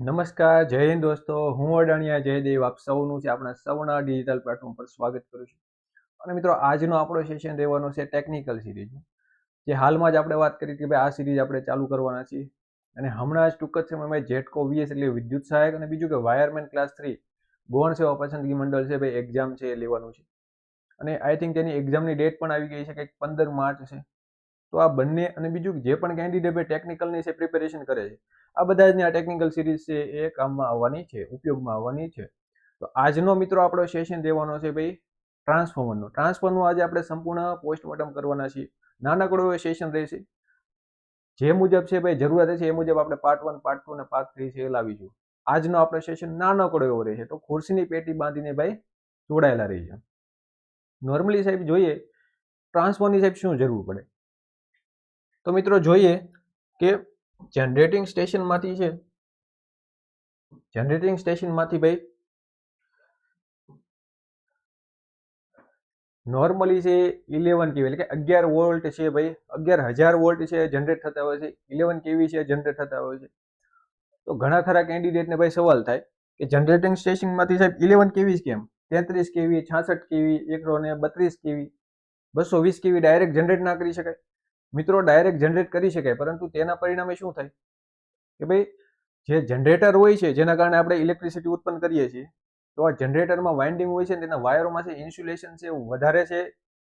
નમસ્કાર, જય હિન્દ દોસ્તો. હું અડાણિયા જયદેવ આપ સૌનું છે આપણા સૌના ડિજિટલ પ્લેટફોર્મ પર સ્વાગત કરું છું. અને મિત્રો આજનો આપણો સેશન રહેવાનો છે ટેકનિકલ સિરીઝ, જે હાલમાં જ આપણે વાત કરી કે ભાઈ આ સિરીઝ આપણે ચાલુ કરવાના છીએ. અને હમણાં જ ટૂંક જ સમયમાં જેટકો વીએસ એટલે વિદ્યુત સહાયક અને બીજું કે વાયરમેન ક્લાસ 3 ગૌણ સેવા પસંદગી મંડળ છે ભાઈ એક્ઝામ છે એ લેવાનું છે. અને આઈ થિંક તેની એક્ઝામની ડેટ પણ આવી ગઈ છે કંઈક 15 માર્ચ છે. તો આ બંને અને બીજું જે પણ કેન્ડિડેટ ટેકનિકલની છે પ્રિપેરેશન કરે છે, આ બધા જ આ ટેકનિકલ સિરીઝ છે એ કામમાં આવવાની છે, ઉપયોગમાં આવવાની છે. તો આજનો મિત્રો આપણો સેશન દેવાનો છે ભાઈ ટ્રાન્સફોર્મરનું આજે આપણે સંપૂર્ણ પોસ્ટમોર્ટમ કરવાના છીએ. નાનકડો એવો સેશન રહેશે, જે મુજબ છે ભાઈ જરૂરિયાત છે એ મુજબ આપણે પાર્ટ 1, પાર્ટ 2 અને પાર્ટ 3 છે એ લાવીશું. આજનો આપણો સેશન નાનકડો એવો રહેશે, તો ખુરશીની પેટી બાંધીને ભાઈ જોડાયેલા રહીશું. નોર્મલી સાહેબ જોઈએ ટ્રાન્સફોર્મરની સાહેબ શું જરૂર પડે, તો મિત્રો જોઈએ કે જનરેટિંગ સ્ટેશનમાંથી ભાઈ નોર્મલી છે 11 કેવી એટલે કે 11 વોલ્ટ છે ભાઈ 11,000 વોલ્ટ છે જનરેટ થતા હોય છે, 11 કેવી છે જનરેટ થતા હોય છે. તો ઘણા ખરા કેન્ડિડેટને ભાઈ સવાલ થાય કે જનરેટિંગ સ્ટેશનમાંથી સાહેબ 11 કેવી કેમ, 33 કેવી, 66 કેવી, 132 કેવી, 220 કેવી ડાયરેક્ટ જનરેટ ના કરી શકાય? મિત્રો ડાયરેક્ટ જનરેટ કરી શકાય, પરંતુ તેના પરિણામે શું થાય કે ભાઈ જે જનરેટર હોય છે જેના કારણે આપણે ઇલેક્ટ્રિસિટી ઉત્પન્ન કરીએ છીએ, તો આ જનરેટરમાં વાઇન્ડિંગ હોય છે ને તેના વાયરોમાં છે ઇન્સ્યુલેશન છે વધારે છે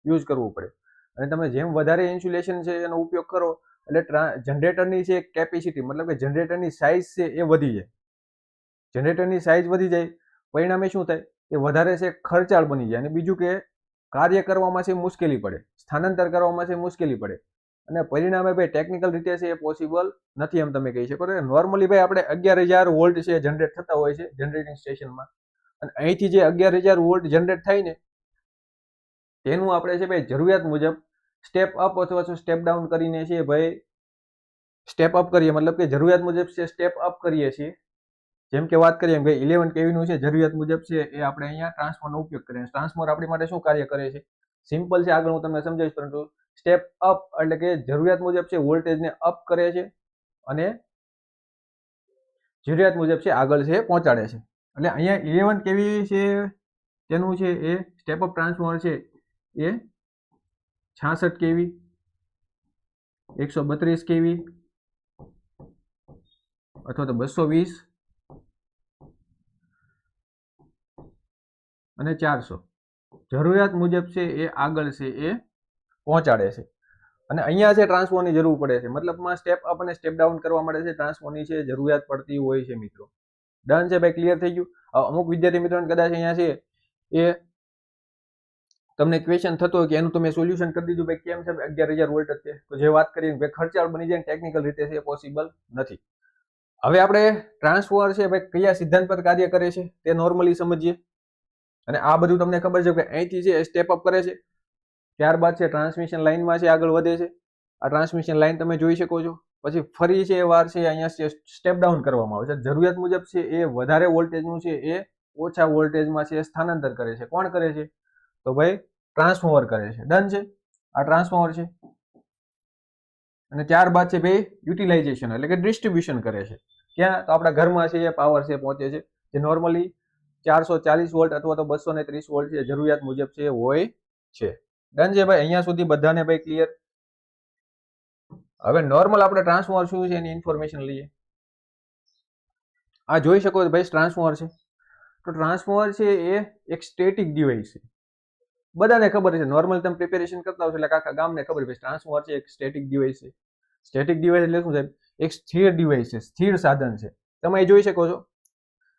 યુઝ કરવું પડે. અને તમે જેમ વધારે ઇન્સ્યુલેશન છે એનો ઉપયોગ કરો એટલે જનરેટરની છે કેપેસિટી મતલબ કે જનરેટરની સાઇઝ છે એ વધી જાય. જનરેટરની સાઇઝ વધી જાય પરિણામે શું થાય કે વધારે છે ખર્ચાળ બની જાય, અને બીજું કે કાર્ય કરવામાં છે મુશ્કેલી પડે, સ્થાનાંતર કરવામાં છે મુશ્કેલી પડે, અને પરિણામે ભાઈ ટેકનિકલ રીતે છે એ પોસિબલ નથી એમ તમે કહી શકો. નોર્મલી ભાઈ આપણે 11,000 વોલ્ટ છે જનરેટ થતા હોય છે જનરેટિંગ સ્ટેશનમાં, અને અહીંથી જે 11,000 વોલ્ટ જનરેટ થાય ને તેનું આપણે છે ભાઈ જરૂરિયાત મુજબ સ્ટેપ અપ અથવા તો સ્ટેપ ડાઉન કરીને છે ભાઈ સ્ટેપ અપ કરીએ, મતલબ કે જરૂરિયાત મુજબ છે સ્ટેપ અપ કરીએ છીએ. જેમ કે વાત કરીએ ભાઈ 11 કેવીનું છે જરૂરિયાત મુજબ છે એ આપણે અહીંયા ટ્રાન્સફોર્મરનો ઉપયોગ કરીએ. ટ્રાન્સફોર્મર આપણી માટે શું કાર્ય કરે છે સિમ્પલ છે, આગળ હું તમને સમજાવીશ, પરંતુ સ્ટેપ અપ એટલે કે જરૂરિયાત મુજબ છે વોલ્ટેજને અપ કરે છે અને જરૂરિયાત મુજબ છે આગળ છે પહોંચાડે છે. એટલે અહીંયા 11 કેવી છે તેનું છે એ સ્ટેપ અપ ટ્રાન્સફોર્મર છે એ 66 કેવી, 132 કેવી અથવા તો 220 અને 400 જરૂરિયાત મુજબ છે એ આગળ છે એ પહોંચાડે છે. અને અહીંયા છે ટ્રાન્સફોર્મરની જરૂર પડે છે, મતલબમાં સ્ટેપ અપ અને સ્ટેપ ડાઉન કરવા માટે છે ટ્રાન્સફોર્મરની છે જરૂરિયાત પડતી હોય છે મિત્રો. ડન છે ભાઈ, ક્લિયર થઈ ગયું? અમુક વિદ્યાર્થી મિત્રોને કદાચ અહીંયા છે એ તમને ક્વેશ્ચન થતો હોય કે એનું તમે સોલ્યુશન કરી દીધું ભાઈ કેમ છે 11,000 વોલ્ટ જ છે, તો જે વાત કરીએ ભાઈ ખર્ચાળ બની જાય ટેકનિકલ રીતે છે પોસિબલ નથી. હવે આપણે ટ્રાન્સફોર્મર છે ભાઈ કયા સિદ્ધાંત પર કાર્ય કરે છે તે નોર્મલી સમજીએ. અને આ બધું તમને ખબર છે કે અહીંથી છે સ્ટેપ અપ કરે છે, ત્યારબાદ છે ટ્રાન્સમિશન લાઇનમાં છે આગળ વધે છે. આ ટ્રાન્સમિશન લાઇન તમે જોઈ શકો છો. પછી ફરી છે વાર છે અહીંયા સ્ટેપ ડાઉન કરવામાં આવે છે, જરૂરિયાત મુજબ છે એ વધારે વોલ્ટેજનું છે એ ઓછા વોલ્ટેજમાં છે સ્થાનાંતર કરે છે. કોણ કરે છે? તો ભાઈ ટ્રાન્સફોર્મર કરે છે. ડન છે, આ ટ્રાન્સફોર્મર છે. અને ત્યારબાદ છે ભાઈ યુટિલાઇઝેશન એટલે કે ડિસ્ટ્રીબ્યુશન કરે છે. ક્યાં? તો આપણા ઘરમાં છે એ પાવર છે પહોંચે છે, જે નોર્મલી 440 વોલ્ટ અથવા તો 230 વોલ્ટ છે જરૂરિયાત મુજબ છે હોય છે. ડન છે ભાઈ, અહીંયા સુધી બધાને ભાઈ ક્લિયર? હવે નોર્મલ આપણે ટ્રાન્સફોર્મર શું છે એની ઇન્ફોર્મેશન લઈએ. આ જોઈ શકો છો ભાઈ ટ્રાન્સફોર્મર છે. તો ટ્રાન્સફોર્મર છે એ એક સ્ટેટિક ડિવાઇસ છે, બધાને ખબર છે. નોર્મલ તમે પ્રિપેરેશન કરતા હશો એટલે આખા ગામને ખબર છે ટ્રાન્સફોર્મર છે એક સ્ટેટિક ડિવાઇસ છે. સ્ટેટિક ડિવાઇસ એટલે શું સાહેબ? એક સ્થિર ડિવાઇસ છે, સ્થિર સાધન છે. તમે જોઈ શકો છો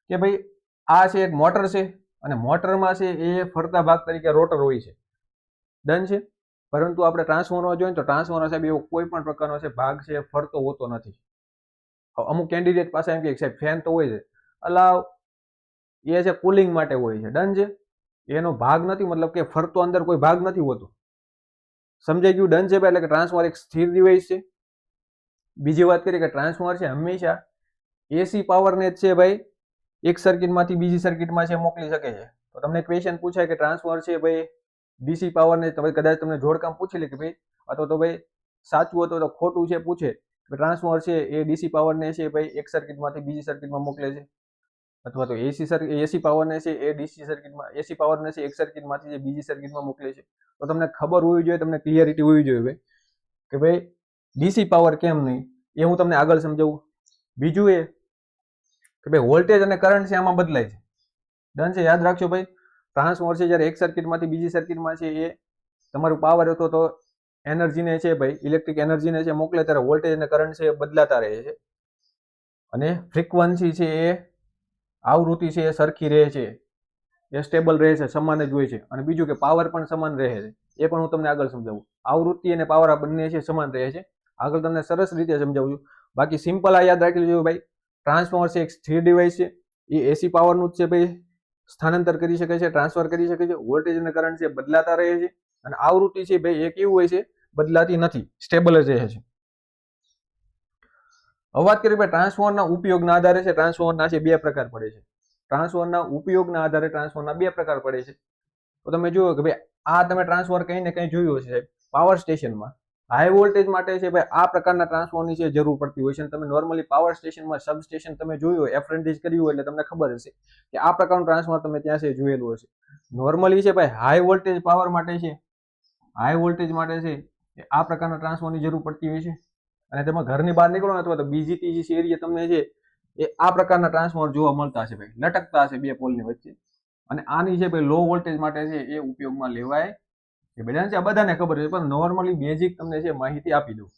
કે ભાઈ આ છે એક મોટર છે, અને મોટરમાં છે એ ફરતા ભાગ તરીકે રોટર હોય છે. ડન છે. પરંતુ આપણે ટ્રાન્સફોર્મર જોઈએ તો ટ્રાન્સફોર્મર સાહેબ એવો કોઈ પણ પ્રકારનો છે ભાગ છે ફરતો હોતો નથી. અમુક કેન્ડિડેટ પાસે એમ કે સાહેબ ફેન તો હોય છે, અલાવ એ છે કુલિંગ માટે હોય છે. ડન છે, એનો ભાગ નથી, મતલબ કે ફરતો અંદર કોઈ ભાગ નથી હોતો. સમજાઈ ગયું? ડન છે ભાઈ. એટલે કે ટ્રાન્સફોર્મર એક સ્થિર ડિવાઇસ છે. બીજી વાત કરીએ કે ટ્રાન્સફોર્મર છે હંમેશા એસી પાવરને જ છે ભાઈ એક સર્કિટમાંથી બીજી સર્કિટમાં છે મોકલી શકે છે. તો તમને ક્વેશ્ચન પૂછાય કે ટ્રાન્સફોર્મર છે ભાઈ ડીસી પાવરને તમે કદાચ તમને જોડકામ પૂછી લે કે ભાઈ અથવા તો ભાઈ સાચું હતું તો ખોટું છે પૂછે ટ્રાન્સફોર્મર છે એ ડીસી પાવરને છે ભાઈ એક સર્કિટમાંથી બીજી સર્કિટમાં મોકલે છે, અથવા તો એસી પાવરને છે એ ડીસી સર્કિટમાં, એસી પાવરને છે એક સર્કિટમાંથી જે બીજી સર્કિટમાં મોકલે છે. તો તમને ખબર હોવી જોઈએ, તમને ક્લિયરિટી હોવી જોઈએ ભાઈ કે ભાઈ ડીસી પાવર કેમ નહીં, એ હું તમને આગળ સમજાવું. બીજું એ કે ભાઈ વોલ્ટેજ અને કરંટ છે આમાં બદલાય છે. ડન છે, યાદ રાખજો ભાઈ. ટ્રાન્સફોર્મર છે જ્યારે એક સર્કિટમાંથી બીજી સર્કિટમાં છે એ તમારું પાવર હતો તો એનર્જીને છે ભાઈ ઇલેક્ટ્રિક એનર્જીને છે મોકલે ત્યારે વોલ્ટેજ અને કરંટ છે એ બદલાતા રહે છે, અને ફ્રીક્વન્સી છે એ આવૃત્તિ છે એ સરખી રહે છે, એ સ્ટેબલ રહે છે, સમાન જ હોય છે. અને બીજું કે પાવર પણ સમાન રહે છે, એ પણ હું તમને આગળ સમજાવું. આવૃત્તિ અને પાવર આ બંને છે સમાન રહે છે, આગળ તમને સરસ રીતે સમજાવું છું. બાકી સિમ્પલ આ યાદ રાખી લેજો ભાઈ, ટ્રાન્સફોર્મર છે એક સ્થિર ડિવાઇસ છે, એ એસી પાવરનું જ છે ભાઈ, સ્થાનાંતર કરી શકે છે, ટ્રાન્સફર કરી શકે છે. વોલ્ટેજ અને કરંટ છે બદલાતા રહે છે, અને આવૃત્તિ છે ભાઈ એ કેવું હોય છે, બદલાતી નથી, સ્ટેબલ જ રહે છે. હવે વાત કરીએ ભાઈ ટ્રાન્સફોર્મરના ઉપયોગના આધારે છે ટ્રાન્સફોર્મરના છે બે પ્રકાર પડે છે. ટ્રાન્સફોર્મરના ઉપયોગના આધારે ટ્રાન્સફોર્મરના બે પ્રકાર પડે છે. તો તમે જુઓ કે ભાઈ આ તમે ટ્રાન્સફોર્મર કંઈ ને કંઈ જોયું હશે સાહેબ, પાવર સ્ટેશનમાં હાઈ વોલ્ટેજ માટે છે ભાઈ આ પ્રકારના ટ્રાન્સફોર્મરની છે જરૂર પડતી હોય છે. અને તમે નોર્મલી પાવર સ્ટેશનમાં સબ સ્ટેશન તમે જોયું હોય, એપ્રેન્ટિસ કર્યું હોય એટલે તમને ખબર હશે કે આ પ્રકારનું ટ્રાન્સફોર્મર તમે ત્યાં છે જોયેલું હશે. નોર્મલી છે ભાઈ હાઈ વોલ્ટેજ પાવર માટે છે, હાઈ વોલ્ટેજ માટે છે આ પ્રકારના ટ્રાન્સફોર્મરની જરૂર પડતી હોય છે. અને તેમાં ઘરની બહાર નીકળો ને અથવા તો બીજી ત્રીજી એરિયા તમને છે એ આ પ્રકારના ટ્રાન્સફોર્મર જોવા મળતા હશે ભાઈ, લટકતા હશે બે પોલની વચ્ચે. અને આની છે ભાઈ લો વોલ્ટેજ માટે છે એ ઉપયોગમાં લેવાય છે. બધાને ખબર છે, પણ નોર્મલી બેઝિક તમને છે માહિતી આપી દઉં.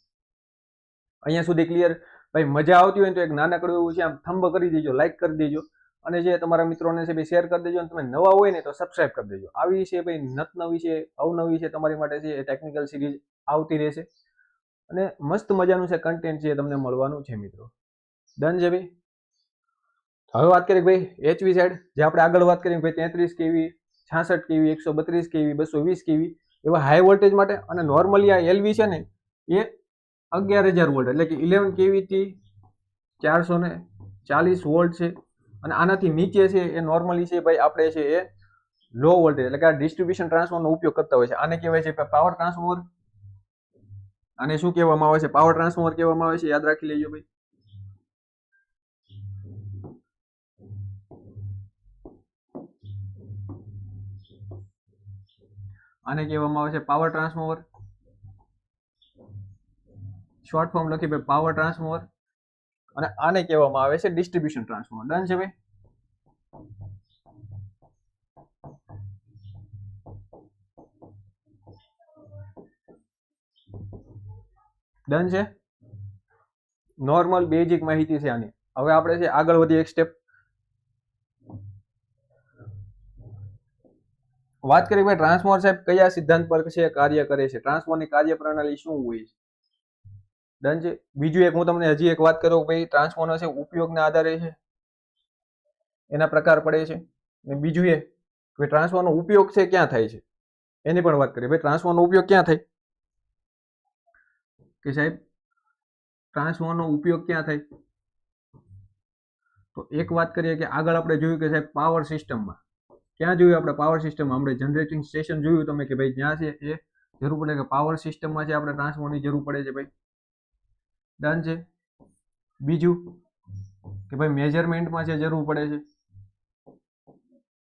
અહીંયા સુધી ક્લિયર? ભાઈ મજા આવતી હોય તો એક નાનકડું એવું છે આમ થંબ કરી દેજો, લાઈક કરી દેજો, અને જે તમારા મિત્રોને છે ભાઈ શેર કરી દેજો. અને તમે નવા હોય ને તો સબસ્ક્રાઇબ કરી દેજો. આવી છે ભાઈ નવી છે, અવનવી છે તમારી માટે છે એ ટેકનિકલ સિરીઝ આવતી રહેશે, અને મસ્ત મજાનું છે કન્ટેન્ટ છે તમને મળવાનું છે મિત્રો. ડન છે ભાઈ. હવે વાત કરીએ ભાઈ એચવી સાઈડ, જે આપણે આગળ વાત કરીએ ભાઈ 33 કેવી, 66 કેવી, 132 કેવી, 220 કેવી એવા હાઈ વોલ્ટેજ માટે. અને નોર્મલી આ એલવી છે ને એ 11,000 વોલ્ટ એટલે કે 11 કેવી થી 440 વોલ્ટ છે. અને આનાથી નીચે છે એ નોર્મલી છે ભાઈ આપણે છે એ લો વોલ્ટેજ એટલે કે આ ડિસ્ટ્રીબ્યુશન ટ્રાન્સફોર્મરનો ઉપયોગ કરતા હોય છે. આને કહેવાય છે પાવર ટ્રાન્સફોર્મર. આને શું કહેવામાં આવે છે? પાવર ટ્રાન્સફોર્મર કહેવામાં આવે છે, યાદ રાખી લેજો ભાઈ. આને કહેવામાં આવે છે પાવર ટ્રાન્સફોર્મર. શોર્ટ ફોર્મ લખી ભાઈ પાવર ટ્રાન્સફોર્મર. અને આને કહેવામાં આવે છે ડિસ્ટ્રીબ્યુશન ટ્રાન્સફોર્મર. ડન છે ભાઈ. ડન છે. નોર્મલ બેઝિક માહિતી છે આની. હવે આપણે છે આગળ વધીએ એક સ્ટેપ. વાત કરીએ ભાઈ ટ્રાન્સફોર્મર સાહેબ કયા સિદ્ધાંત પર છે કાર્ય કરે છે, ટ્રાન્સફોર્મરની કાર્યપ્રણાલી શું હોય છે. ડન છે. બીજું એક હું તમને હજી એક વાત કરું ભાઈ, ટ્રાન્સફોર્મર છે ઉપયોગના આધારે છે એના પ્રકાર પડે છે. અને બીજું એ કે ટ્રાન્સફોર્મરનો ઉપયોગ છે ક્યાં થાય છે એની પણ વાત કરીએ. ભાઈ ટ્રાન્સફોર્મરનો ઉપયોગ ક્યાં થાય કે સાહેબ, ટ્રાન્સફોર્મરનો ઉપયોગ ક્યાં થાય? તો એક વાત કરીએ કે આગળ આપણે જોયું કે સાહેબ પાવર સિસ્ટમમાં. ક્યાં જોયું આપણે? પાવર સિસ્ટમમાં. આપણે જનરેટિંગ સ્ટેશન જોયું તમે કે ભાઈ જ્યાં છે એ જરૂર પડે કે પાવર સિસ્ટમમાં છે આપણે ટ્રાન્સફોર્મરની જરૂર પડે છે ભાઈ. ડન છે. બીજું કે ભાઈ મેજરમેન્ટમાં છે જરૂર પડે છે.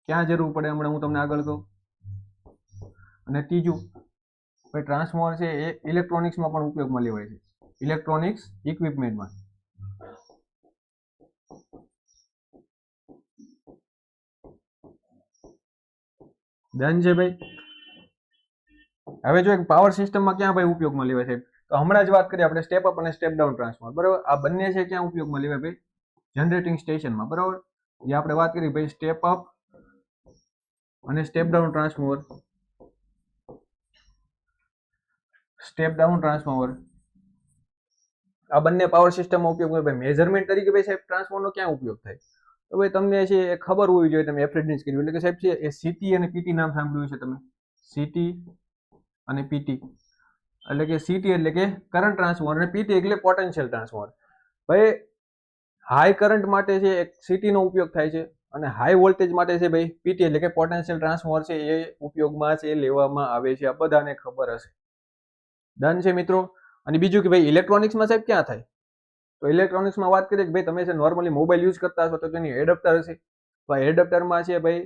ક્યાં જરૂર પડે હમણાં હું તમને આગળ કહું. અને ત્રીજું ભાઈ ટ્રાન્સફોર્મર છે એ ઇલેક્ટ્રોનિક્સમાં પણ ઉપયોગમાં લેવાય છે, ઇલેક્ટ્રોનિક્સ ઇક્વિપમેન્ટમાં. ડન છે ભાઈ. હવે જો એક પાવર સિસ્ટમમાં ક્યાં ભાઈ ઉપયોગમાં લેવાય છે, તો હમણાં જ વાત કરીએ આપણે સ્ટેપ અપ અને સ્ટેપ ડાઉન ટ્રાન્સફોર્મર, બરાબર. આ બંને છે ક્યાં ઉપયોગમાં લેવાય ભાઈ? જનરેટિંગ સ્ટેશનમાં, બરાબર. જે આપણે વાત કરી ભાઈ સ્ટેપ અપ અને step down transformer. Step down transformer આ બંને પાવર સિસ્ટમમાં ઉપયોગ હોય. ભાઈ મેઝરમેન્ટ તરીકે ભાઈ સાહેબ ટ્રાન્સફોર્મરનો ક્યાં ઉપયોગ થાય? તો ભાઈ તમને છે એ ખબર હોવી જોઈએ, તમે એપ્રેન્ટિસ કર્યું એટલે કે સાહેબ છે એ સીટી અને પીટી નામ સાંભળ્યું છે તમે? સીટી અને પીટી એટલે કે સીટી એટલે કે કરંટ ટ્રાન્સફોર્મર અને પીટી એટલે પોટેન્શિયલ ટ્રાન્સફોર્મર. ભાઈ હાઈ કરંટ માટે છે એક સીટીનો ઉપયોગ થાય છે, અને હાઈ વોલ્ટેજ માટે છે ભાઈ પીટી એટલે કે પોટેન્શિયલ ટ્રાન્સફોર્મર છે એ ઉપયોગમાં છે લેવામાં આવે છે. આ બધાને ખબર હશે. ડન છે મિત્રો. અને બીજું કે ભાઈ ઇલેક્ટ્રોનિક્સમાં સાહેબ ક્યાં થાય? તો ઇલેક્ટ્રોનિક્સમાં વાત કરીએ કે ભાઈ તમે જે નોર્મલી મોબાઈલ યુઝ કરતા હશો તો તેની એડપ્ટર હશે, તો આ એડપ્ટરમાં છે ભાઈ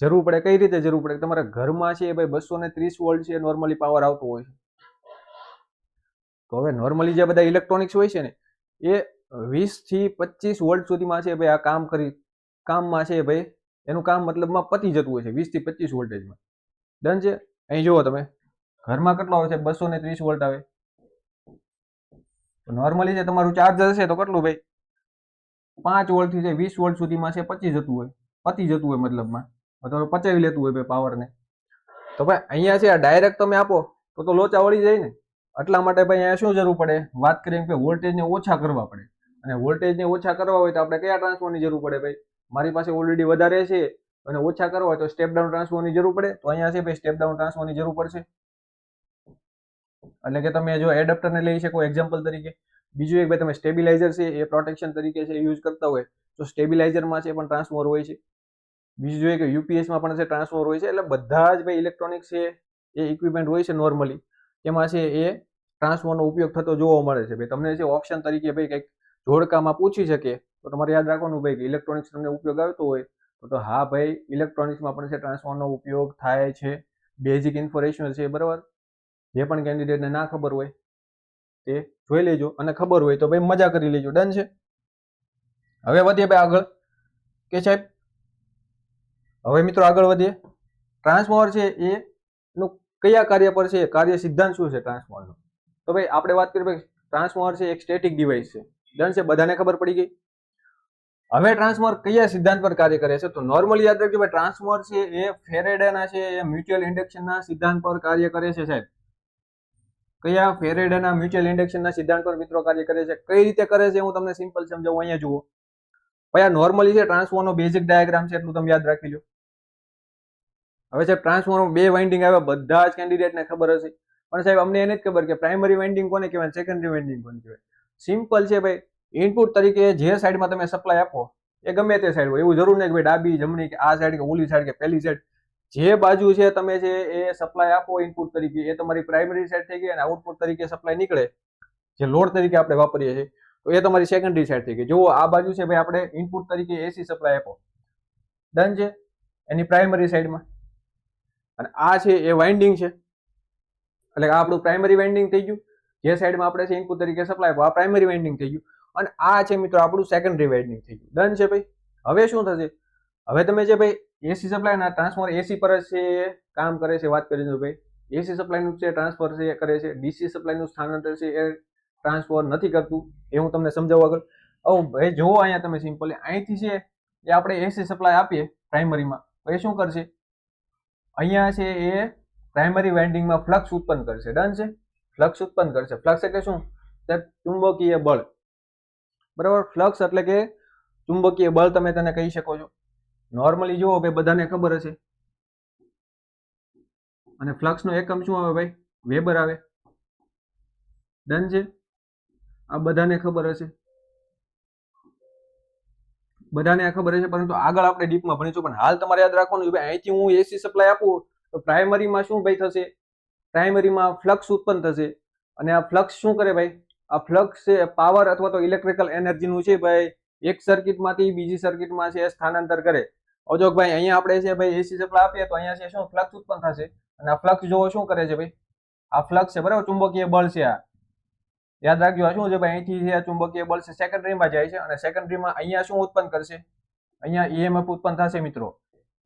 જરૂર પડે, કઈ રીતે જરૂર પડે, તમારા ઘરમાં છે ભાઈ 230 વોલ્ટ છે નોર્મલી પાવર આવતો હોય છે. તો હવે નોર્મલી જે બધા ઇલેક્ટ્રોનિક્સ હોય છે ને એ 20 થી 25 વોલ્ટ સુધીમાં છે ભાઈ આ કામમાં છે ભાઈ એનું કામ મતલબમાં પતી જતું હોય છે 20 થી 25 વોલ્ટેજમાં. ડન છે. અહીં જુઓ તમે ઘરમાં કેટલો આવે છે 230 વોલ્ટ આવે. નોર્મલી છે તમારું ચાર્જર હશે તો કેટલું ભાઈ 5 વોલ્ટ થી 20 વોલ્ટ સુધીમાં છે પતી જતું હોય મતલબમાં, અથવા પચાવી લેતું હોય ભાઈ પાવરને. તો ભાઈ અહીંયા છે ડાયરેક્ટ તમે આપો તો લોચા વળી જાય ને, એટલા માટે ભાઈ અહીંયા શું જરૂર પડે, વાત કરીએ કે વોલ્ટેજને ઓછા કરવા પડે. અને વોલ્ટેજને ઓછા કરવા હોય તો આપણે કયા ટ્રાન્સફોર્મરની જરૂર પડે ભાઈ, મારી પાસે ઓલરેડી વધારે છે અને ઓછા કરવા હોય તો સ્ટેપ ડાઉન ટ્રાન્સફોર્મરની જરૂર પડે. તો અહીંયા છે ભાઈ સ્ટેપ ડાઉન ટ્રાન્સફોર્મરની જરૂર પડશે. એટલે કે તમે જો એડપ્ટરને લઈ શકો એક્ઝામ્પલ તરીકે. બીજું એક ભાઈ તમે સ્ટેબિલાઇઝર છે એ પ્રોટેક્શન તરીકે છે યુઝ કરતા હોય તો સ્ટેબિલાઇઝરમાં છે પણ ટ્રાન્સફોર્મર હોય છે. બીજું જોઈએ કે યુપીએસમાં પણ છે ટ્રાન્સફોર્મર હોય છે. એટલે બધા જ ભાઈ ઇલેક્ટ્રોનિક્સ છે એ ઇક્વિપમેન્ટ હોય છે નોર્મલી, એમાં છે એ ટ્રાન્સફોર્મરનો ઉપયોગ થતો જોવા મળે છે. ભાઈ તમને જે ઓપ્શન તરીકે ભાઈ કંઈક જોડકામાં પૂછી શકે તો તમારે યાદ રાખવાનું ભાઈ કે ઇલેક્ટ્રોનિક્સ તમને ઉપયોગ આવતો હોય તો હા ભાઈ ઇલેક્ટ્રોનિક્સમાં પણ છે ટ્રાન્સફોર્મરનો ઉપયોગ થાય છે. બેઝિક ઇન્ફોર્મેશન છે બરાબર, જે પણ કેન્ડિડેટને ના ખબર હોય તે જોઈ લેજો અને ખબર હોય તો ભાઈ મજા કરી લેજો. ડન છે. હવે વધીએ ભાઈ આગળ કે સાહેબ હવે મિત્રો આગળ વધીએ. ટ્રાન્સફોર્મર છે એ નું કયા કાર્ય પર છે, કાર્ય સિદ્ધાંત શું છે ટ્રાન્સફોર્મરનો? તો ભાઈ આપણે વાત કરીએ ભાઈ ટ્રાન્સફોર્મર છે એક સ્ટેટિક ડિવાઇસ છે. ડન છે, બધાને ખબર પડી ગઈ. હવે ટ્રાન્સફોર્મર કયા સિદ્ધાંત પર કાર્ય કરે છે? તો નોર્મલી યાદ રાખજો ભાઈ ટ્રાન્સફોર્મર છે એ ફેરેડેના છે એ મ્યુચ્યુઅલ ઇન્ડક્શનના સિદ્ધાંત પર કાર્ય કરે છે. સાહેબ કયા? ફેરેડેના મ્યુચ્યુઅલ ઇન્ડક્શનના સિદ્ધાંત પર મિત્રો કાર્ય કરે છે. કઈ રીતે કરે છે હું તમને સિમ્પલ સમજાવું. અહીંયા જુઓ ભાઈ આ નોર્મલી છે ટ્રાન્સફોર્મરનો બેઝિક ડાયાગ્રામ છે એટલું તમે યાદ રાખી લો. હવે સાહેબ ટ્રાન્સફોર્મર બે વાઇન્ડિંગ આવે બધા જ કેન્ડિડેટને ખબર હશે, પણ સાહેબ અમને એ નથી ખબર કે પ્રાઇમરી વાઇન્ડિંગ કોને કહેવાય, સેકન્ડરી વાઇન્ડિંગ કોને કહેવાય. સિમ્પલ છે ભાઈ, ઇનપુટ તરીકે જે સાઈડમાં તમે સપ્લાય આપો એ ગમે તે સાઈડ હોય, એવું જરૂર નહીં કે ભાઈ ડાબી જમણી કે આ સાઈડ કે ઓલી સાઈડ કે પહેલી સાઈડ, જે બાજુ છે તમે છે એ સપ્લાય આપો ઇનપુટ તરીકે એ તમારી પ્રાઇમરી સાઈડ થઈ ગઈ અને આઉટપુટ તરીકે સપ્લાય નીકળે જે લોડ તરીકે આપણે વાપરીએ છીએ તો એ તમારી સેકન્ડરી સાઈડ થઈ ગઈ. જુઓ આ બાજુ છે ભાઈ આપણે ઇનપુટ તરીકે એસી સપ્લાય આપો, ડન છે, એની પ્રાઇમરી સાઈડમાં, અને આ છે એ વાઇન્ડિંગ છે એટલે આ આપણું પ્રાઇમરી વાઇન્ડિંગ થઈ ગયું. જે સાઈડમાં આપણે છે ઇનપુટ તરીકે સપ્લાય આપો આ પ્રાઇમરી વાઇન્ડિંગ થઈ ગયું અને આ છે મિત્રો આપણું સેકન્ડરી વાઇન્ડિંગ થઈ ગયું. ડન છે ભાઈ. હવે શું થશે, હવે તમે જે ભાઈ એસી સપ્લાય ના ટ્રાન્સફોર્મર એસી પર જ છે કામ કરે છે. વાત કરીએ ભાઈ એસી સપ્લાયનું છે ટ્રાન્સફર છે કરે છે, ડીસી સપ્લાયનું સ્થાનાંતર છે એ ટ્રાન્સફર નથી કરતું, એ હું તમને સમજાવું આગળ. હવે ભાઈ જુઓ અહીંયા તમે સિમ્પલી અહીંથી છે એ આપણે એસી સપ્લાય આપીએ પ્રાઇમરીમાં તો એ શું કરશે, અહીંયા છે એ પ્રાઇમરી વાઇન્ડિંગમાં ફ્લક્સ ઉત્પન્ન કરશે. ડન છે, ફ્લક્સ ઉત્પન્ન કરશે. ફ્લક્સ એટલે શું? ચુંબકીય બળ, બરાબર. ફ્લક્સ એટલે કે ચુંબકીય બળ તમે તેને કહી શકો છો. નોર્મલી જુઓ ભાઈ બધાને ખબર હશે, અને ફ્લક્સ નો એકમ શું આવે ભાઈ? વેબર આવે. ડન છે, આ બધાને ખબર હશે, પરંતુ આગળ આપણે ડીપમાં ભણીશું. પણ હાલ તમારે યાદ રાખવાનું ભાઈ અહીંથી હું એસી સપ્લાય આપું તો પ્રાઇમરીમાં શું ભાઈ થશે, પ્રાઇમરીમાં ફ્લક્સ ઉત્પન્ન થશે અને આ ફ્લક્સ શું કરે ભાઈ, આ ફ્લક્સ છે પાવર અથવા તો ઇલેક્ટ્રિકલ એનર્જીનું છે ભાઈ એક સર્કિટમાંથી બીજી સર્કિટમાં છે સ્થાનાંતર કરે. જો ભાઈ અહીંયા આપણે છે ભાઈ એસી સપ્લાય આપીએ તો અહીંયા છે શું ફ્લક્સ ઉત્પન્ન થશે અને આ ફ્લક્સ જોવો શું કરે છે ભાઈ, આ ફ્લક્સ છે બરાબર, ચુંબકીય બળ છે. આ યાદ રાખજો આ શું છે ભાઈ અહીંથી છે ચુંબકીય બળ છે સેકન્ડરીમાં જાય છે અને સેકન્ડરીમાં અહીંયા શું ઉત્પન્ન કરશે, અહીંયા ઈએમએફ ઉત્પન્ન થશે મિત્રો,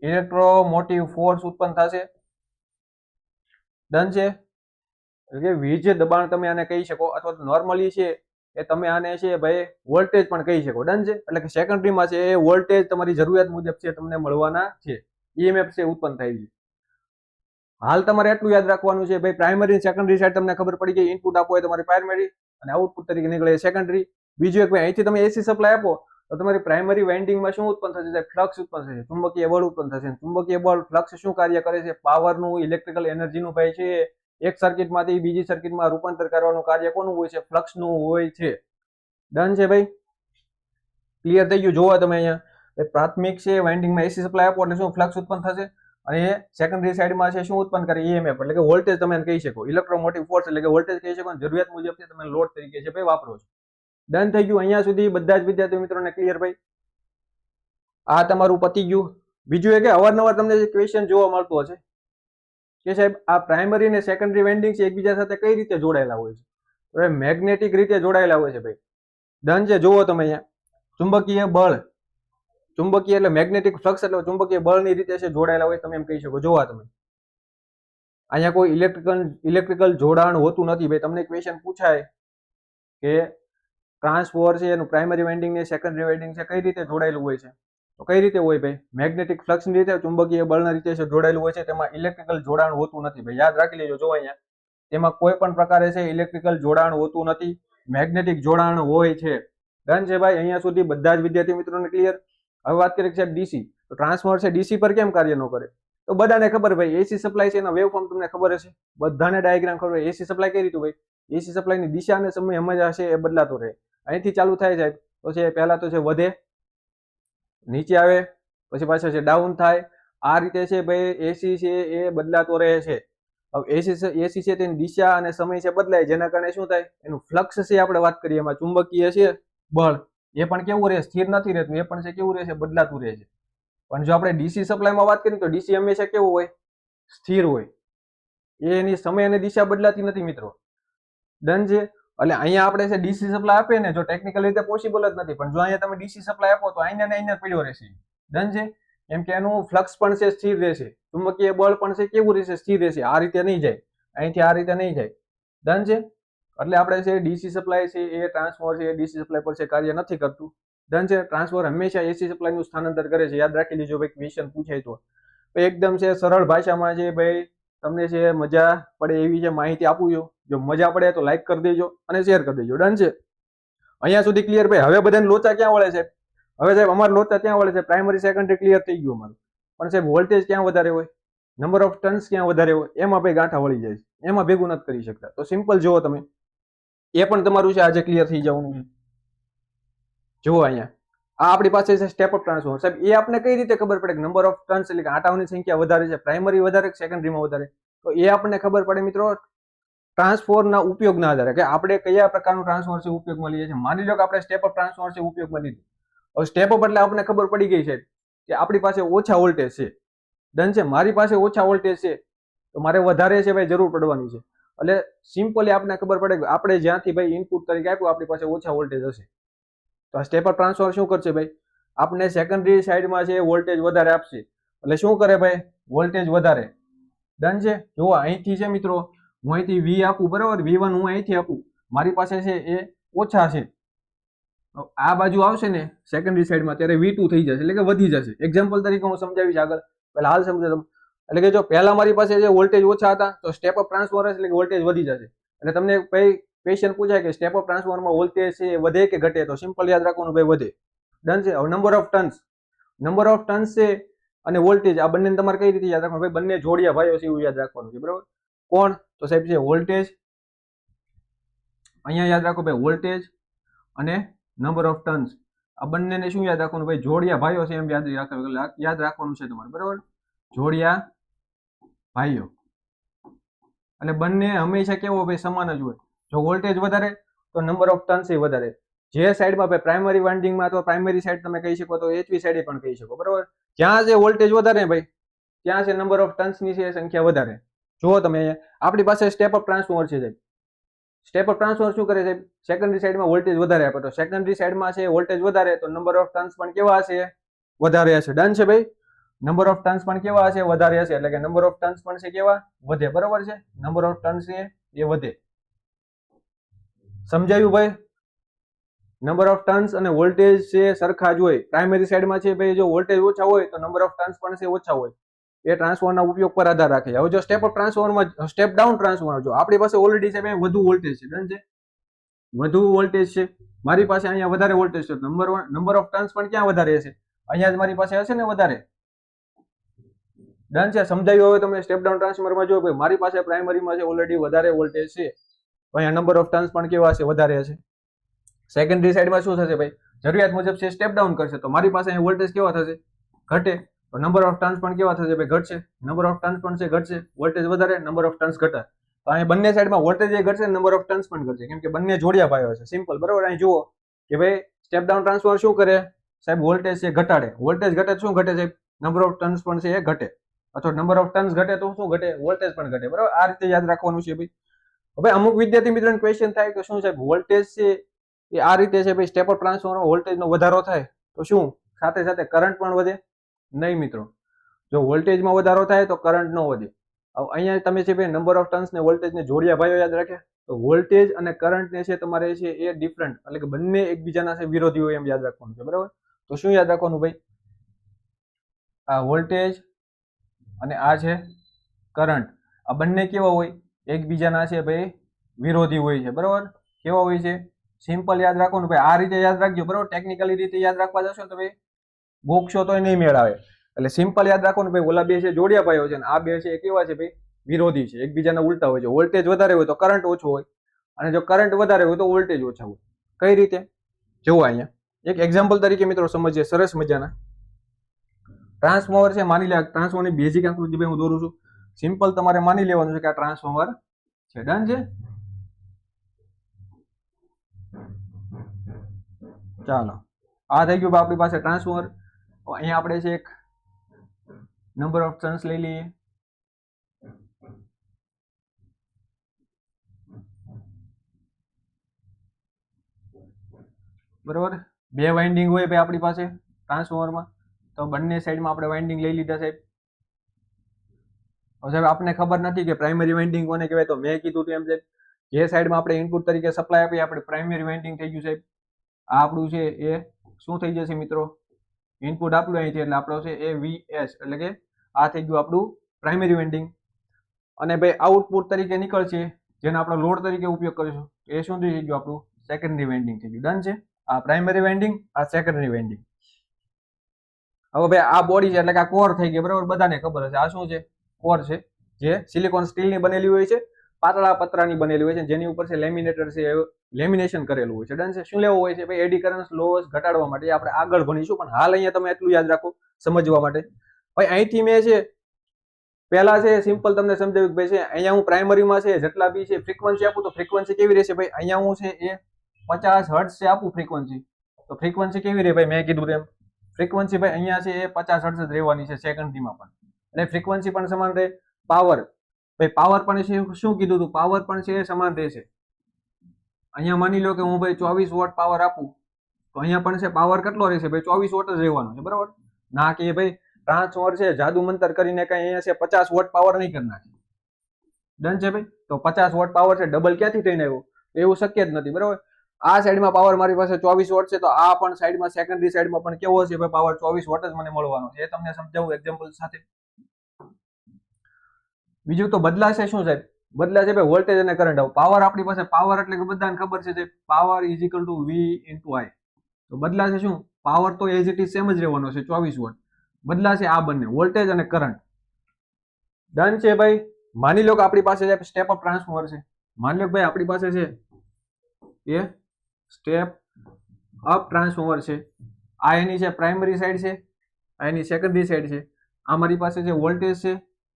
ઇલેક્ટ્રોમોટિવ ફોર્સ ઉત્પન્ન થશે. ડન છે, એટલે કે વીજ દબાણ તમે આને કહી શકો અથવા તો નોર્મલી છે એ તમે આને છે ભાઈ વોલ્ટેજ પણ કહી શકો. ડન છે, એટલે કે સેકન્ડરીમાં છે એ વોલ્ટેજ તમારી જરૂરિયાત મુજબ છે તમને મળવાના છે, ઈએમએફ છે ઉત્પન્ન થાય છે. હાલ તમારે એટલું યાદ રાખવાનું છે ભાઈ પ્રાઇમરી સેકન્ડરી સાઈડ તમને ખબર પડી ગઈ, ઇનપુટ આપો એ તમારી પ્રાઇમરી અને આઉટપુટ તરીકે નીકળે સેકન્ડરી. બીજું એક ભાઈ અહીંથી તમે એસી સપ્લાય આપો તો તમારી પ્રાઇમરી વાઇન્ડિંગમાં શું ઉત્પન્ન થશે, ફ્લક્સ ઉત્પન્ન થશે, ચુંબકીય બળ ઉત્પન્ન થશે. ચુંબકીય બળ ફ્લક્સ શું કાર્ય કરે છે, પાવરનું ઇલેક્ટ્રિકલ એનર્જીનું ભાઈ છે એક સર્કિટમાંથી બીજી સર્કિટમાં રૂપાંતર કરવાનું કાર્ય કોનું હોય છે, ફ્લક્સનું હોય છે. ડન છે ભાઈ, ક્લિયર થઈ ગયું. જોવા તમે અહીંયા પ્રાથમિક છે વાઇન્ડિંગમાં એસી સપ્લાય આપો એટલે શું ફ્લક્સ ઉત્પન્ન થશે અને એ સેકન્ડરી સાઈડમાં છે શું ઉત્પન્ન કરે, ઈએમએફ એટલે કે વોલ્ટેજ તમે કહી શકો, ઇલેક્ટ્રોમોટિવ ફોર્સ એટલે કે વોલ્ટેજ કહી શકો, જરૂરિયાત મુજબ છે તમે લોડ તરીકે છે ભાઈ વાપરો છો. ડન થઈ ગયું. અહીંયા સુધી બધા જ વિદ્યાર્થી મિત્રોને ક્લિયર ભાઈ? આ તમારું પતી ગયું. બીજું એ કે અવારનવાર તમને જે ક્વેશ્ચન જોવા મળતું હશે કે સાહેબ આ પ્રાઇમરી અને સેકન્ડરી વાઇન્ડિંગ છે એકબીજા સાથે કઈ રીતે જોડાયેલા હોય છે? હવે મેગ્નેટિક રીતે જોડાયેલા હોય છે ભાઈ. ડન છે. જુઓ તમે અહીંયા ચુંબકીય બળ, ચુંબકીય એટલે મેગ્નેટિક ફ્લક્સ એટલે ચુંબકીય બળની રીતે છે જોડાયેલા હોય તમે એમ કહી શકો. જોવા તમે અહીંયા કોઈ ઇલેક્ટ્રિકલ જોડાણ હોતું નથી ભાઈ. તમને ક્વેશ્ચન પૂછાય કે ટ્રાન્સફોર છે એનું પ્રાઇમરી વાઇન્ડિંગ ને સેકન્ડરી વાઇન્ડિંગ છે કઈ રીતે જોડાયેલું હોય છે, તો કઈ રીતે હોય ભાઈ? મેગ્નેટિક ફ્લક્સની રીતે, ચુંબકીય બળના રીતે છે જોડાયેલું હોય છે. તેમાં ઇલેક્ટ્રિકલ જોડાણ હોતું નથી ભાઈ. યાદ રાખી લેજો. જો અહીંયા તેમાં કોઈ પણ પ્રકારે છે ઇલેક્ટ્રિકલ જોડાણ હોતું નથી, મેગ્નેટિક જોડાણ હોય છે. ડન છે ભાઈ? અહીંયા સુધી બધા જ વિદ્યાર્થી મિત્રોને ક્લિયર? હવે વાત કરીએ સાહેબ ડીસી. તો ટ્રાન્સફોર્મર છે ડીસી પર કેમ કાર્ય ન કરે? તો બધાને ખબર ભાઈ, એસી સપ્લાય છે એના વેવફોર્મ તમને ખબર હશે, બધાને ડાયાગ્રામ ખબર હોય. એસી સપ્લાય કઈ રીતે ભાઈ? એસી સપ્લાયની દિશા અને સમય હંમેશા છે એ બદલાતો રહે. અહીંથી ચાલુ થાય સાહેબ તો છે પહેલા તો છે વધે, નીચે આવે, પછી પાછા છે ડાઉન થાય. આ રીતે છે ભાઈ એસી છે એ બદલાતો રહે છે. હવે એસી છે તેની દિશા અને સમય છે બદલાય, જેના કારણે શું થાય? એનું ફ્લક્સ છે આપણે વાત કરીએ એમાં ચુંબકીય છે બળ એ પણ કેવું રહે? સ્થિર નથી રહેતું, એ પણ છે કેવું રહે છે? બદલાતું રહે છે. પણ જો આપણે ડીસી સપ્લાયમાં વાત કરીએ તો ડીસી હંમેશા કેવું હોય? સ્થિર હોય. એની સમય અને દિશા બદલાતી નથી મિત્રો. ડન છે? એટલે અહીંયા આપણે છે ડીસી સપ્લાય આપે ને, જો ટેકનિકલ રીતે પોસિબલ જ નથી, પણ જો અહીંયા તમે ડીસી સપ્લાય આપો તો અહીંયા ને અહીંયા પડ્યો રહેશે. ડન છે? કેમ કે એનું ફ્લક્સ પણ છે સ્થિર રહેશે, ચુંબકીય બળ પણ છે કેવું રહેશે? સ્થિર રહેશે. આ રીતે નહીં જાય, અહીંથી આ રીતે નહીં જાય. ડન છે? એટલે આપણે છે ડીસી સપ્લાય છે એ ટ્રાન્સફોર્મર છે એ ડીસી સપ્લાય પર છે કાર્ય નથી કરતું. ડન છે? ટ્રાન્સફોર્મર હંમેશા એસી સપ્લાયનું સ્થાનાંતર કરે છે. યાદ રાખી લીજો ભાઈ, ક્વેશ્ચન પૂછાય તો. એકદમ છે સરળ ભાષામાં છે ભાઈ, તમને છે મજા પડે એવી છે માહિતી આપું છું. જો મજા પડે તો લાઈક કરી દેજો અને શેર કરી દેજો. ડન છે? અહીંયા સુધી ક્લિયર ભાઈ? હવે બધાને લોચા ક્યાં વળે છે? હવે સાહેબ અમારે લોચા ક્યાં વળે છે? પ્રાઇમરી સેકન્ડરી ક્લિયર થઈ ગયું અમારું, પણ સાહેબ વોલ્ટેજ ક્યાં વધારે હોય, નંબર ઓફ ટર્ન્સ ક્યાં વધારે હોય, એમાં ભાઈ ગાંઠા વળી જાય છે, એમાં ભેગું નથી કરી શકતા. તો સિમ્પલ જુઓ તમે, એ પણ તમારું છે આજે ક્લિયર થઈ જવાનું છે. જુઓ અહીંયા આ આપણી પાસે છે સ્ટેપ અપ ટ્રાન્સફોર્મર. સાહેબ એ આપણે કઈ રીતે ખબર પડે કે નંબર ઓફ ટર્ન્સ એટલે કે આંટાઓની સંખ્યા વધારે છે, પ્રાઇમરી વધારે કે સેકન્ડરીમાં વધારે? તો એ આપણને ખબર પડે મિત્રો ટ્રાન્સફોર્મરના ઉપયોગના આધારે, કે આપણે કયા પ્રકારનું ટ્રાન્સફોર્મર છે ઉપયોગમાં લઈએ છીએ. માની લો કે આપણે સ્ટેપ અપ ટ્રાન્સફોર્મર છે ઉપયોગમાં લીધું. હવે સ્ટેપ અપ એટલે આપણને ખબર પડી ગઈ છે કે આપણી પાસે ઓછા વોલ્ટેજ છે. ડન છે? મારી પાસે ઓછા વોલ્ટેજ છે તો મારે વધારે છે ભાઈ જરૂર પડવાની છે. એટલે સિમ્પલી આપણને ખબર પડે કે આપણે જ્યાંથી ભાઈ ઇનપુટ તરીકે આપ્યું આપણી પાસે ઓછા વોલ્ટેજ હશે. તો આ સ્ટેપ અપ ટ્રાન્સફોર્મર શું કરશે ભાઈ? આપણે સેકન્ડરી સાઈડમાં છે વોલ્ટેજ વધારે આપશે. એટલે શું કરે ભાઈ? વોલ્ટેજ વધારે. ડન છે? જુઓ અહીંથી છે મિત્રો, હું અહીંથી વી આપું બરાબર, V1 હું અહીંથી આપું, મારી પાસે છે એ ઓછા છે. આ બાજુ આવશે ને સેકન્ડરી સાઈડમાં ત્યારે V2 થઈ જશે, એટલે કે વધી જશે. એક્ઝામ્પલ તરીકે હું સમજાવીશ આગળ, પહેલા હાલ સમજો તમે. એટલે કે જો પહેલા મારી પાસે જે વોલ્ટેજ ઓછા હતા તો સ્ટેપ અપ ટ્રાન્સફોર્મર એટલે કે વોલ્ટેજ વધી જશે. એટલે તમને ભાઈ ક્વેશ્ચન પૂછાય કે સ્ટેપ અપ ટ્રાન્સફોર્મરમાં વોલ્ટેજ છે વધે કે ઘટે? તો સિમ્પલ યાદ રાખવાનું ભાઈ વધે. ડન છે? હવે નંબર ઓફ ટર્ન્સ છે અને વોલ્ટેજ આ બંને તમારે કઈ રીતે યાદ રાખવાનું ભાઈ? બંને જોડિયા ભાઈઓ છે એવું યાદ રાખવાનું છે બરાબર. કોણ? તો સાહેબ છે વોલ્ટેજ, અહીંયા યાદ રાખો ભાઈ વોલ્ટેજ અને નંબર ઓફ ટર્ન્સ. આ બંનેને શું યાદ રાખવાનું ભાઈ? જોડિયા ભાઈઓ છે એમ યાદ રાખવાનું છે તમારે બરાબર. જોડિયા ભાઈઓ. એટલે બંને હંમેશા કેવો ભાઈ? સમાન જ હોય. જો વોલ્ટેજ વધારે તો નંબર ઓફ ટર્ન્સ એ વધારે. જે સાઈડમાં ભાઈ પ્રાઇમરી વાઇન્ડિંગમાં અથવા પ્રાઇમરી સાઈડ તમે કહી શકો, તો એચવી સાઈડે પણ કહી શકો બરાબર. જ્યાં જે વોલ્ટેજ વધારે ભાઈ ત્યાં છે નંબર ઓફ ટર્ન્સની છે સંખ્યા વધારે. જુઓ તમે અહીંયા આપણી પાસે સ્ટેપ અપ ટ્રાન્સફોર્મર છે સાહેબ. સ્ટેપ અપ ટ્રાન્સફોર્મર શું કરે છે? સેકન્ડરી સાઈડમાં વોલ્ટેજ વધારે આપે, તો સેકન્ડરી સાઈડમાં છે વોલ્ટેજ વધારે તો નંબર ઓફ ટર્ન્સ પણ કેવા હશે? વધારે હશે. ડન છે ભાઈ? નંબર ઓફ ટર્ન્સ પણ કેવા હશે? વધારે હશે. એટલે કે નંબર ઓફ ટર્ન્સ પણ છે કેવા? વધે બરાબર છે. નંબર ઓફ ટર્ન્સ છે એ વધે. સમજાયું ભાઈ? નંબર ઓફ ટર્ન્સ અને વોલ્ટેજ છે સરખા જ હોય. પ્રાઇમરી સાઈડમાં છે ભાઈ જો વોલ્ટેજ ઓછા હોય તો નંબર ઓફ ટર્ન્સ પણ છે ઓછા હોય. એ ટ્રાન્સફોર્મરના ઉપયોગ પર આધાર રાખે. હવે જો સ્ટેપ અપ ટ્રાન્સફોર્મરમાં સ્ટેપ ડાઉન ટ્રાન્સફોર્મર જો આપણી પાસે ઓલરેડી છે વધુ વોલ્ટેજ છે. ડન છે? વધુ વોલ્ટેજ છે, મારી પાસે અહીંયા વધારે વોલ્ટેજ છે. નંબર ઓફ ટર્ન્સ પણ ક્યાં વધારે હશે? અહીંયા જ મારી પાસે હશે ને વધારે. ડન છે? સમજાયું હવે તમે? સ્ટેપ ડાઉન ટ્રાન્સફોર્મરમાં જો ભાઈ મારી પાસે પ્રાઇમરીમાં છે ઓલરેડી વધારે વોલ્ટેજ છે, તો અહીંયા નંબર ઓફ ટર્ન્સ પણ કેવા હશે? વધારે હશે. સેકન્ડરી સાઈડમાં શું થશે ભાઈ? જરૂરિયાત મુજબ છે સ્ટેપ ડાઉન કરશે, તો મારી પાસે અહીં વોલ્ટેજ કેવા થશે? ઘટે. તો નંબર ઓફ ટર્ન્સ પણ કેવા થશે ભાઈ? ઘટશે. નંબર ઓફ ટર્ન્સ પણ છે ઘટશે. વોલ્ટેજ વધારે, નંબર ઓફ ટર્ન્સ ઘટે. તો અહીં બંને સાઈડમાં વોલ્ટેજ એ ઘટશે, નંબર ઓફ ટર્ન્સ પણ ઘટશે, કેમ કે બંને જોડિયા પાયો છે. સિમ્પલ, બરાબર. અહીં જુઓ કે ભાઈ સ્ટેપ ડાઉન ટ્રાન્સફોર્મર શું કરે સાહેબ, વોલ્ટેજ છે ઘટાડે. વોલ્ટેજ ઘટે શું ઘટે સાહેબ, નંબર ઓફ ટર્ન્સ પણ છે એ ઘટે, અથવા નંબર ઓફ ટર્ન્સ ઘટે તો શું ઘટે, વોલ્ટેજ પણ ઘટે, બરાબર. આ રીતે યાદ રાખવાનું છે ભાઈ. હવે અમુક વિદ્યાર્થી મિત્રોને ક્વેશ્ચન થાય કે શું સાહેબ વોલ્ટેજ છે એ આ રીતે છે ભાઈ, સ્ટેપ અપ ટ્રાન્સફોર્મરમાં વોલ્ટેજનો વધારો થાય તો શું સાથે સાથે કરંટ પણ વધે? નહીં મિત્રો, જો વોલ્ટેજમાં વધારો થાય તો કરંટ ન વધે. અહીંયા તમે છે ભાઈ નંબર ઓફ ટર્ન્સ ને વોલ્ટેજ ને જોડિયા ભાઈઓ યાદ રાખ્યા, તો વોલ્ટેજ અને કરંટ ને છે તમારે છે એ ડિફરન્ટ, એટલે કે બંને એકબીજાના છે વિરોધી હોય એમ યાદ રાખવાનું છે, બરાબર. તો શું યાદ રાખવાનું ભાઈ, આ વોલ્ટેજ અને આ છે કરંટ, આ બંને કેવા હોય, એકબીજાના છે ભાઈ વિરોધી હોય છે, બરાબર. કેવા હોય છે, સિમ્પલ યાદ રાખવાનું ભાઈ, આ રીતે યાદ રાખજો, બરાબર. ટેકનિકલી રીતે યાદ રાખવા જશો તો ભાઈ ગોખશો તોય નહીં મેળ આવે. એટલે સિમ્પલ યાદ રાખવાનું ભાઈ, ઓલા બે છે જોડિયા પાયો છે, અને આ બે છે કેવા છે ભાઈ, વિરોધી છે, એકબીજાના ઉલટા હોય છે. વોલ્ટેજ વધારે હોય તો કરંટ ઓછો હોય, અને જો કરંટ વધારે હોય તો વોલ્ટેજ ઓછા હોય. કઈ રીતે જોવો, અહીંયા એક એક્ઝામ્પલ તરીકે મિત્રો સમજીએ, સરસ મજાના. ટ્રાન્સફોર્મર છે, માની લે ટ્રાન્સફોર્મરની બેઝિક આકૃતિ ભાઈ હું દોરું છું. સિમ્પલ તમારે માની લેવાનું છે કે આ ટ્રાન્સફોર્મર છે, ડન છે. ચાલો, આ થઈ ગયું આપણી પાસે ટ્રાન્સફોર્મર. અહીંયા આપણે છે એક નંબર ઓફ ટર્ન્સ લઈ લઈએ. બરોબર, બે વાઇન્ડિંગ હોય ભાઈ આપણી પાસે ટ્રાન્સફોર્મરમાં, તો બંને સાઈડમાં આપણે વાઇન્ડિંગ લઈ લીધા સાહેબ. સાહેબ આપણને ખબર નથી કે પ્રાઇમરી વાઇન્ડિંગ કોને કહેવાય, તો મેં કીધું તેમ સાહેબ જે સાઈડમાં આપણે ઇનપુટ તરીકે સપ્લાય આપીએ આપણે પ્રાઇમરી વાઇન્ડિંગ થઈ ગયું સાહેબ. આ આપણું છે એ શું થઈ જશે મિત્રો, ઇનપુટ આપણું અહીંથી, એટલે આપણો છે એ VS, એટલે કે આ થઈ ગયું આપણું પ્રાઇમરી વાઇન્ડિંગ. અને ભાઈ આઉટપુટ તરીકે નીકળશે જેને આપણે લોડ તરીકે ઉપયોગ કરીશું, એ શું થઈ ગયું આપણું સેકન્ડરી વાઇન્ડિંગ થઈ ગયું, ડન છે. આ પ્રાઇમરી વાઇન્ડિંગ, આ સેકન્ડરી વાઇન્ડિંગ. હવે ભાઈ આ બોડી છે એટલે કે આ કોર થઈ ગઈ, બરાબર. બધાને ખબર હશે આ શું છે, કોર છે, જે સિલિકોન સ્ટીલની બનેલી હોય છે, પાતળા પતરાની બનેલી હોય છે, જેની ઉપર છે લેમિનેટર છે લેમિનેશન કરેલું હોય છે, ડન છે. શું લેવું હોય છે ભાઈ, એડી કરન્સ લોસ ઘટાડવા માટે. આપણે આગળ ભણીશું, પણ હાલ અહીંયા તમે એટલું યાદ રાખો સમજવા માટે. ભાઈ અહીંથી મેં છે પહેલા છે સિમ્પલ તમને સમજાવ્યું ભાઈ છે અહીંયા હું પ્રાઇમરીમાં છે જેટલા બી છે ફ્રીક્વન્સી આપું, તો ફ્રીક્વન્સી કેવી રહેશે ભાઈ, અહીંયા હું છે એ 50 હર્ટ્ઝ છે આપું ફ્રીક્વન્સી, તો ફ્રીક્વન્સી કેવી રહે ભાઈ, મેં કીધું તેમ ફ્રીક્વન્સી ભાઈ અહીંયા છે એ 50 હર્ટ્ઝ જ રહેવાની છે સેકન્ડરીમાં પણ, અને ફ્રીક્વન્સી પણ સમાન રહે. પાવર ભાઈ, પાવર પણ છે શું કીધું હતું, પાવર પણ છે એ સમાન રહેશે. અહીંયા માની લો કે હું ભાઈ 24 વોટ પાવર આપું, તો અહીંયા પણ છે પાવર કેટલો રહેશે ભાઈ, 24 વોટ જ રહેવાનો છે, બરાબર. ના કે ભાઈ ટ્રાન્સફોર્મર છે જાદુ મંતર કરીને કઈ અહીંયા છે 50 વોટ પાવર નહીં કરી નાખે, ડન છે ભાઈ. તો 50 વોટ પાવર છે ડબલ ક્યાંથી થઈને આવ્યો, એવું શક્ય જ નથી, બરાબર. આ સાઈડમાં પાવર મારી પાસે 24 વોટ છે, તો આ પણ સાઈડમાં સેકન્ડરી સાઈડમાં પણ કેવો છે ભાઈ પાવર 24 વોટ જ મને મળવાનો છે. એ તમને સમજાવું એક્ઝામ્પલ સાથે. બીજું તો બદલાશે શું સાહેબ, બદલાશે ભાઈ વોલ્ટેજ અને કરંટ. પાવર આપણી પાસે, પાવર એટલે કે બધાને ખબર છે power is equal to V into I. તો બદલાશે શું, પાવર તો એઝ ઇટ ઇઝ સેમ જ રહેવાનો છે 24 વોટ, બદલાશે આ બંને વોલ્ટેજ અને કરંટ, ડન છે ભાઈ. માની લો કે આપણી પાસે સ્ટેપ અપ ટ્રાન્સફોર્મર છે, માની લો કે ભાઈ આપણી પાસે છે એ સ્ટેપ અપ ટ્રાન્સફોર્મર છે. આ એની છે પ્રાઇમરી સાઈડ છે, આ એની સેકન્ડરી સાઈડ છે. આ મારી પાસે છે વોલ્ટેજ છે,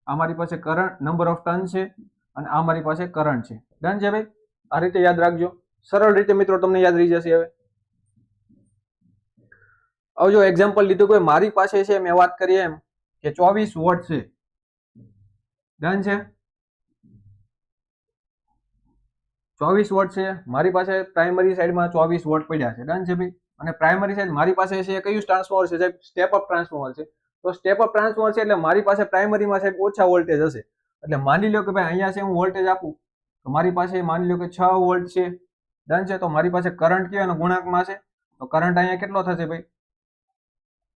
આ મારી પાસે કરંટ નંબર ઓફ ટર્ન છે, અને આ મારી પાસે કરંટ છે, ડન છે ભાઈ. આ રીતે યાદ રાખજો, સરળ રીતે મિત્રો તમને યાદ રહી જશે. હવે જો એક્ઝામ્પલ લીધું કે મારી પાસે છે મેં વાત કરી એમ કે 24 વોટ છે, ડન છે. 24 વોટ છે મારી પાસે, પ્રાઇમરી સાઈડમાં 24 વોટ પડ્યા છે, ડન છે ભાઈ. અને પ્રાઇમરી સાઈડ મારી પાસે છે કયું ટ્રાન્સફોર્મર છે સાહેબ, સ્ટેપ અપ ટ્રાન્સફોર્મર છે. તો સ્ટેપ અપ ટ્રાન્સફોર્મર છે એટલે મારી પાસે પ્રાઇમરીમાં સાહેબ ઓછા વોલ્ટેજ હશે. એટલે માની લો કે ભાઈ અહીંયા છે હું વોલ્ટેજ આપું, તો મારી પાસે માની લો કે 6 વોલ્ટ છે, ડન છે. તો મારી પાસે કરંટ કયો એનો ગુણાંકમાં છે, તો કરંટ અહીંયા કેટલો થશે ભાઈ,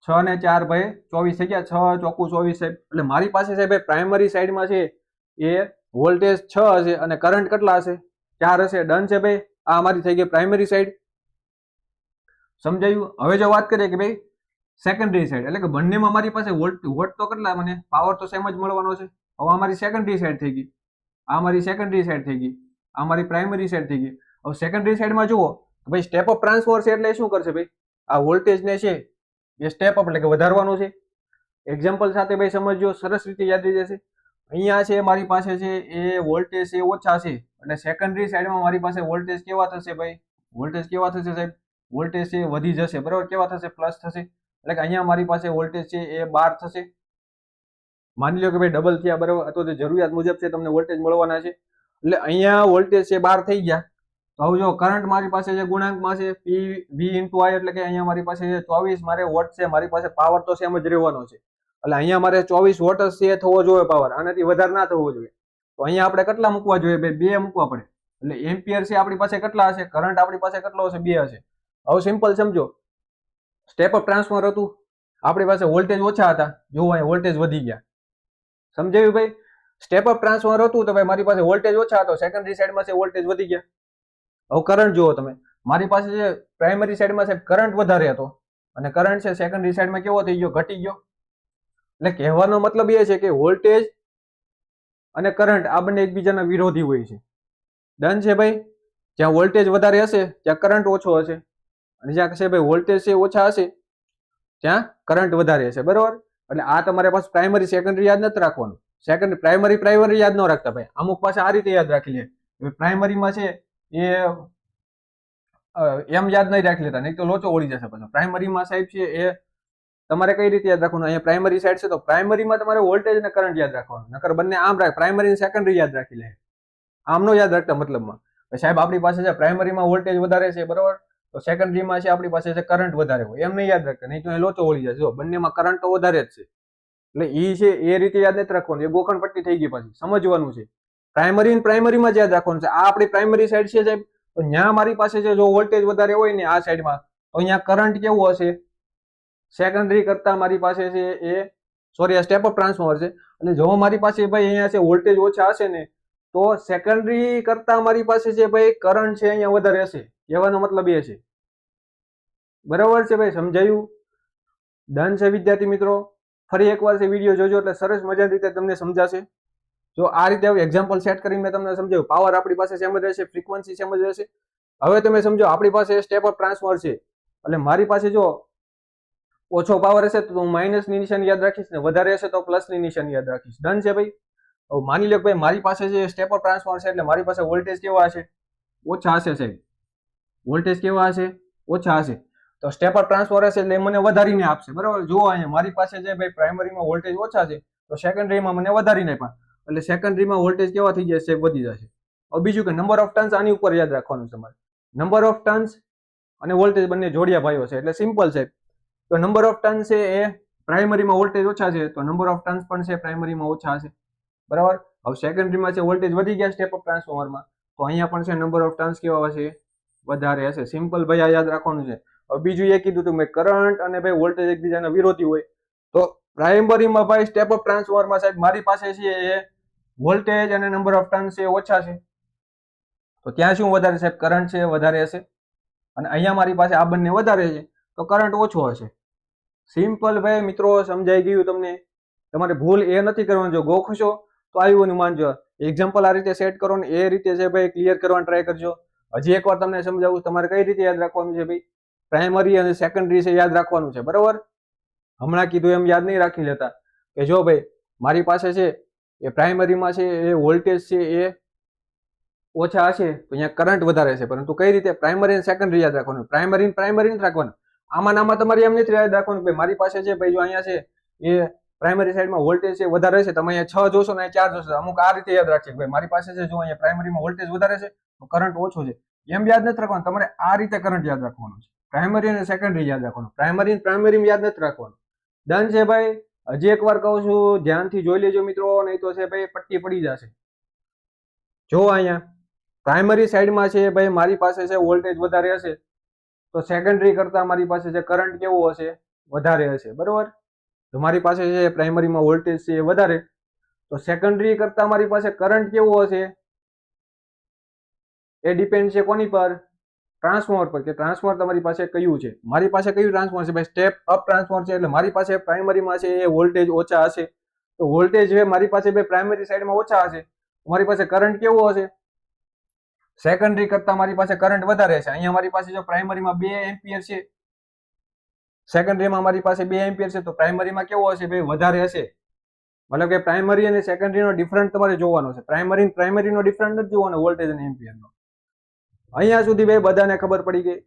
6 ને 4 ભાઈ 24 થઈ ગયા, 6 ચોખ્ખું 24 સાહેબ. એટલે મારી પાસે સાહેબ પ્રાઇમરી સાઈડમાં છે એ વોલ્ટેજ 6 હશે અને કરંટ કેટલા હશે, 4 હશે, ડન છે ભાઈ. આ અમારી થઈ ગઈ પ્રાઇમરી સાઈડ, સમજાયું. હવે જો વાત કરીએ કે ભાઈ સેકન્ડરી સાઈડ, એટલે કે બંનેમાં મારી પાસે વોટ તો કેટલા, મને પાવર તો સેમ જ મળવાનો છે. હવે અમારી સેકન્ડરી સાઈડ થઈ ગઈ, આ મારી સેકન્ડરી સાઈડ થઈ ગઈ, આ મારી પ્રાઇમરી સાઈડ થઈ ગઈ. હવે સેકન્ડરી સાઈડમાં જુઓ તો ભાઈ સ્ટેપ અપ ટ્રાન્સફોર્મર છે એટલે શું કરશે ભાઈ, આ વોલ્ટેજને છે એ સ્ટેપ અપ એટલે કે વધારવાનું છે. એક્ઝામ્પલ સાથે ભાઈ સમજજો, સરસ રીતે યાદ રહી જશે. અહીંયા છે મારી પાસે છે એ વોલ્ટેજ છે ઓછા છે, અને સેકન્ડરી સાઈડમાં મારી પાસે વોલ્ટેજ કેવા થશે ભાઈ? વોલ્ટેજ કેવા થશે સાહેબ? વોલ્ટેજ છે વધી જશે, બરાબર. કેવા થશે? પ્લસ થશે. એટલે કે અહીંયા મારી પાસે વોલ્ટેજ છે એ 12 થશે. માની લો કે ભાઈ ડબલ થયા, બરાબર, અથવા તો જરૂરિયાત મુજબ છે તમને વોલ્ટેજ મળવાના છે. એટલે અહીંયા વોલ્ટેજ છે 12 થઈ ગયા. તો હવે જો કરંટ મારી પાસે છે ગુણાંકમાં છે પી વી ઇન્ટુ આઈ, એટલે કે અહીંયા મારી પાસે છે 24 મારે વોટ છે. મારી પાસે પાવર તો સેમ જ રહેવાનો છે, એટલે અહીંયા મારે 24 વોટ જ છે થવો જોઈએ પાવર, આનાથી વધારે ના થવો જોઈએ. તો અહીંયા આપણે કેટલા મૂકવા જોઈએ ભાઈ? 2 મૂકવા પડે. એટલે એમ્પિયર છે આપણી પાસે કેટલા હશે? કરંટ આપણી પાસે કેટલો હશે? 2 હશે. હવે સિમ્પલ સમજો, સ્ટેપ અપ ટ્રાન્સફોર્મર હતું, આપણી પાસે વોલ્ટેજ ઓછા હતા, જો અહીંયા વોલ્ટેજ વધી ગયા. સમજાયું ભાઈ? સ્ટેપ અપ ટ્રાન્સફોર્મર હતું તો ભાઈ મારી પાસે વોલ્ટેજ ઓછા હતો, સેકન્ડરી સાઈડમાં છે વોલ્ટેજ વધી ગયા. હવે કરંટ જુઓ તમે, મારી પાસે છે પ્રાઇમરી સાઈડમાં છે કરંટ વધારે હતો, અને કરંટ છે સેકન્ડરી સાઈડમાં કેવો થઈ ગયો? ઘટી ગયો. એટલે કહેવાનો મતલબ એ છે કે વોલ્ટેજ અને કરંટ આ બંને એકબીજાના વિરોધી હોય છે. ડન છે ભાઈ? જ્યાં વોલ્ટેજ વધારે હશે ત્યાં કરંટ ઓછો હશે, અને જ્યાં છે ભાઈ વોલ્ટેજ છે ઓછા હશે ત્યાં કરંટ વધારે હશે, બરોબર. એટલે આ તમારે પાસે પ્રાઇમરી સેકન્ડરી યાદ નથી રાખવાનું. સેકન્ડરી પ્રાઇમરી યાદ ન રાખતા ભાઈ, અમુક પાસે આ રીતે યાદ રાખી લે. પ્રાઇમરીમાં છે એ એમ યાદ નહીં રાખી લેતા, નહીં તો લોચો ઓળી જશે પછી. પ્રાઇમરીમાં સાહેબ છે એ તમારે કઈ રીતે યાદ રાખવાનું? અહીંયા પ્રાઇમરી સાઈડ છે તો પ્રાઇમરીમાં તમારે વોલ્ટેજ અને કરંટ યાદ રાખવાનું, નકર બંને આમ રાખ, પ્રાઇમરી અને સેકન્ડરી યાદ રાખી લે. આમ નો યાદ રાખતા મતલબમાં. સાહેબ આપણી પાસે છે પ્રાઇમરીમાં વોલ્ટેજ વધારે છે, બરોબર, તો સેકન્ડરીમાં છે આપણી પાસે છે કરંટ વધારે હોય, એમ નહીં યાદ રાખતા, નહીં તો એ લોચો ઓળી જશે. જો બંનેમાં કરંટ તો વધારે જ છે, એટલે ઈ છે એ રીતે યાદ નથી રાખવાનું, એ ગોખણ પટ્ટી થઈ ગઈ. પછી સમજવાનું છે પ્રાઇમરીમાં જ યાદ રાખવાનું છે. આ આપણી પ્રાઇમરી સાઈડ છે સાહેબ, તો ત્યાં મારી પાસે છે જો વોલ્ટેજ વધારે હોય ને આ સાઈડમાં, તો અહીંયા કરંટ કેવો હશે? સેકન્ડરી કરતા મારી પાસે છે એ સોરી આ સ્ટેપ અપ ટ્રાન્સફોર્મર છે, એટલે જો મારી પાસે ભાઈ અહીંયા છે વોલ્ટેજ ઓછા હશે ને, તો સેકન્ડરી કરતા મારી પાસે છે ભાઈ કરંટ છે અહીંયા વધારે હશે. કહેવાનો મતલબ એ છે, બરાબર છે ભાઈ? સમજાયું? ડન છે વિદ્યાર્થી મિત્રો? ફરી એકવાર છે વિડીયો જોજો એટલે સરસ મજાની રીતે તમને સમજાશે. જો આ રીતે હવે એક્ઝામ્પલ સેટ કરીને મેં તમને સમજાવ્યું, પાવર આપણી પાસે સેમ જ રહેશે, ફ્રીક્વન્સી સેમ જ રહેશે. હવે તમે સમજો આપણી પાસે સ્ટેપ અપ ટ્રાન્સફોર્મર છે, એટલે મારી પાસે જો ઓછો પાવર હશે તો હું માઇનસ ની નિશાની યાદ રાખીશ, ને વધારે હશે તો પ્લસ ની નિશાની યાદ રાખીશ. ડન છે ભાઈ? હવે માની લો કે ભાઈ મારી પાસે જે સ્ટેપ અપ ટ્રાન્સફોર્મર છે, એટલે મારી પાસે વોલ્ટેજ કેવા હશે? ઓછા હશે સાહેબ. વોલ્ટેજ કેવા હશે? ઓછા હશે. તો સ્ટેપ અપ ટ્રાન્સફોર્મર હશે એટલે મને વધારીને આપશે, બરાબર. જુઓ અહીંયા મારી પાસે જે ભાઈ પ્રાઇમરીમાં વોલ્ટેજ ઓછા છે, તો સેકન્ડરીમાં મને વધારીને આપ્યા, એટલે સેકન્ડરીમાં વોલ્ટેજ કેવા થઈ જશે? વધી જશે. હવે બીજું કે નંબર ઓફ ટર્ન્સ આની ઉપર યાદ રાખવાનું છે તમારે. નંબર ઓફ ટર્ન્સ અને વોલ્ટેજ બંને જોડિયા ભાઈઓ છે, એટલે સિમ્પલ છે. તો નંબર ઓફ ટર્ન્સ છે એ પ્રાઇમરીમાં વોલ્ટેજ ઓછા છે, તો નંબર ઓફ ટર્ન્સ પણ છે પ્રાઇમરીમાં ઓછા હશે, બરાબર. હવે સેકન્ડરીમાં છે વોલ્ટેજ વધી ગયા સ્ટેપ અપ ટ્રાન્સફોર્મરમાં, તો અહીંયા પણ છે નંબર ઓફ ટર્ન્સ કેવા હશે? વધારે હશે. સિમ્પલ ભાઈ આ યાદ રાખવાનું છે. હવે બીજું એ કીધું તું મેં, કરંટ અને ભાઈ વોલ્ટેજ એકબીજાના વિરોધી હોય, તો પ્રાઇમરીમાં ભાઈ સ્ટેપ અપ ટ્રાન્સફોર્મરમાં સાહેબ મારી પાસે છે એ વોલ્ટેજ અને નંબર ઓફ ટર્ન્સ છે ઓછા છે, તો ત્યાં શું વધારે સાહેબ? કરંટ છે વધારે હશે. અને અહીંયા મારી પાસે આ બંને વધારે છે, તો કરંટ ઓછો હશે. સિમ્પલ ભાઈ મિત્રો, સમજાઈ ગયું તમને? તમારે ભૂલ એ નથી કરવાની, જો ગોખશો તો આવ્યું માનજો. એક્ઝામ્પલ આ રીતે સેટ કરો ને એ રીતે છે ભાઈ ક્લિયર કરવાનો ટ્રાય કરજો. હજી એકવાર તમને સમજાવું, તમારે કઈ રીતે યાદ રાખવાનું છે ભાઈ? પ્રાઇમરી અને સેકન્ડરી છે યાદ રાખવાનું છે, બરાબર. હમણાં કીધું એમ યાદ નહીં રાખી લેતા કે જો ભાઈ મારી પાસે છે એ પ્રાઇમરીમાં છે એ વોલ્ટેજ છે એ ઓછા હશે તો અહીંયા કરંટ વધારે છે, પરંતુ કઈ રીતે? પ્રાઇમરી અને સેકન્ડરી યાદ રાખવાનું, પ્રાઇમરી નથી રાખવાનું. આમાં તમારે એમ નથી યાદ રાખવાનું કે મારી પાસે છે ભાઈ જો અહીંયા છે એ પ્રાઇમરી સાઈડમાં વોલ્ટેજ છે વધારે છે, તમે અહીંયા 6 જોશો ને 4 જોશો, અમુક આ રીતે યાદ રાખશે ભાઈ મારી પાસે છે જો અહીંયા પ્રાઇમરીમાં વોલ્ટેજ વધારે છે તો કરંટ ઓછો છે, એમ યાદ નથી રાખવાનું. તમારે આ રીતે કરંટ યાદ રાખવાનું છે, પ્રાઇમરી અને સેકન્ડરી યાદ રાખવાનું, પ્રાઇમરી યાદ નથી રાખવાનું. ડન છે ભાઈ? હજી એકવાર કહું છું, ધ્યાનથી જોઈ લેજો મિત્રો, નહીં તો છે ભાઈ પટ્ટી પડી જશે. જો અહીંયા પ્રાઇમરી સાઈડમાં છે ભાઈ મારી પાસે છે વોલ્ટેજ વધારે હશે, તો સેકન્ડરી કરતા મારી પાસે છે કરંટ કેવો હશે? વધારે હશે, બરોબર. તો મારી પાસે છે પ્રાઇમરીમાં વોલ્ટેજ છે વધારે, તો સેકન્ડરી કરતા મારી પાસે કરંટ કેવો હશે? એ ડિપેન્ડ છે કોની પર? ટ્રાન્સફોર્મર પર, કે ટ્રાન્સફોર્મર તમારી પાસે કયું છે. મારી પાસે કયું ટ્રાન્સફોર્મર છે ભાઈ? સ્ટેપ અપ ટ્રાન્સફોર્મર છે, એટલે મારી પાસે પ્રાઇમરીમાં છે એ વોલ્ટેજ ઓછા હશે, તો વોલ્ટેજ છે મારી પાસે ભાઈ પ્રાઇમરી સાઈડમાં ઓછા હશે, મારી પાસે કરંટ કેવો હશે? સેકન્ડરી કરતા મારી પાસે કરંટ વધારે છે. અહીંયા મારી પાસે જો પ્રાઇમરીમાં 2 એમ્પિયર છે, સેકન્ડરીમાં મારી પાસે 2 એમ્પિયર છે, તો પ્રાઇમરીમાં કેવો હશે ભાઈ? વધારે હશે. મતલબ કે પ્રાઇમરી અને સેકન્ડરીનો ડિફરન્ટ તમારે જોવાનો છે. પ્રાઇમરીનો ડિફરન્ટ નથી જોવાનો વોલ્ટેજ અને એમ્પિયરનો. અહીંયા સુધી ભાઈ બધાને ખબર પડી ગઈ.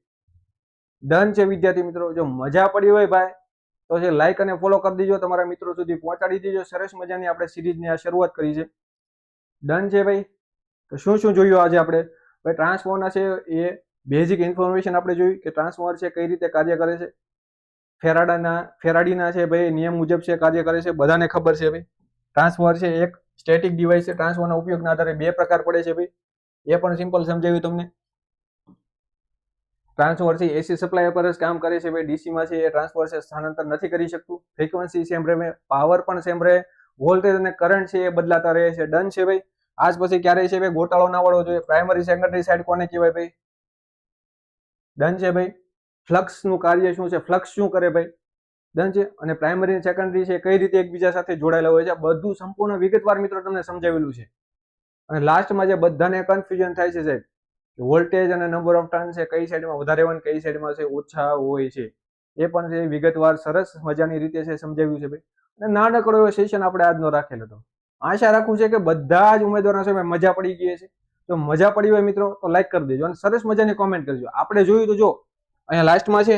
ડન છે વિદ્યાર્થી મિત્રો. જો મજા પડી હોય ભાઈ તો છે લાઈક અને ફોલો કરી દેજો, તમારા મિત્રો સુધી પહોંચાડી દેજો. સરસ મજાની આપણે સિરીઝની આ શરૂઆત કરી છે. ડન છે ભાઈ. તો શું શું જોયું આજે આપણે? ભાઈ ટ્રાન્સફોર્મર છે એ બેઝિક ઇન્ફોર્મેશન આપણે જોયું કે ટ્રાન્સફોર્મર છે કઈ રીતે કાર્ય કરે છે. ફેરાડીના છે ભાઈ નિયમ મુજબ છે કાર્ય કરે છે, બધાને ખબર છે ભાઈ. ટ્રાન્સફોર્મર છે એક સ્ટેટિક ડિવાઇસ છે. ટ્રાન્સફોર્મરના ઉપયોગના આધારે બે પ્રકાર પડે છે ભાઈ, એ પણ સિમ્પલ સમજાવ્યું તમને. ટ્રાન્સફોર્મર છે એસી સપ્લાય પર જ કામ કરે છે ભાઈ. ડીસીમાં છે એ ટ્રાન્સફોર્મર છે સ્થાનાંતર નથી કરી શકતું. ફ્રીક્વન્સી સેમ રહે, પાવર પણ સેમ રહે, વોલ્ટેજ અને કરંટ છે એ બદલાતા રહે છે. ડન છે ભાઈ. આજ પછી ક્યારેય છે ભાઈ ગોટાળો ના વાળવો જોઈએ. પ્રાઇમરી સેકન્ડરી સાઈડ કોને કહેવાય ભાઈ? ડન છે ભાઈ. ફ્લક્સ નું કાર્ય શું છે, ફ્લક્સ શું કરે ભાઈ? ડન છે. અને પ્રાઇમરી અને સેકન્ડરી છે કઈ રીતે એકબીજા સાથે જોડાયેલા હોય છે, બધું સંપૂર્ણ વિગતવાર મિત્રો તમને સમજાવેલું છે. અને લાસ્ટમાં જે બધાને કન્ફ્યુઝન થાય છે સાહેબ, વોલ્ટેજ અને નંબર ઓફ ટર્ન છે કઈ સાઈડમાં વધારે હોય કઈ સાઈડમાં છે ઓછા હોય છે, એ પણ છે વિગતવાર સરસ મજાની રીતે છે સમજાવ્યું છે ભાઈ. અને નાનકડો એવો સેશન આપણે આજનો રાખેલો હતો. આશા રાખું છે કે બધા જ ઉમેદવારો છે મજા પડી ગઈ છે. જો મજા પડી હોય મિત્રો તો લાઈક કરી દેજો અને સરસ મજાની કોમેન્ટ કરજો. આપણે જોયું તો જો અહીંયા લાસ્ટમાં છે